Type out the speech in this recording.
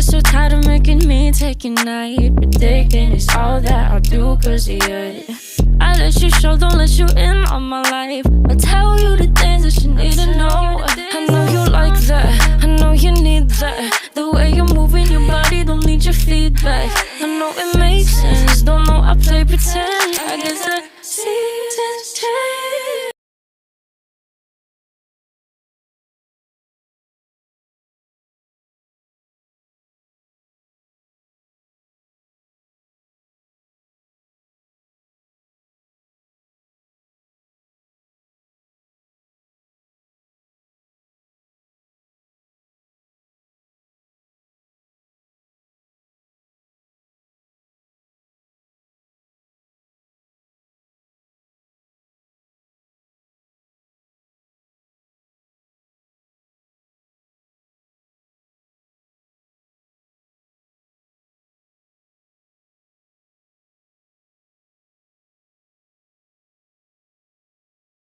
get so tired of making me take your night. Predicting it's all that I'll do cause of you. I let you show, don't let you in on my life. I tell you the things that you need to know. I know you like that, I know you need that.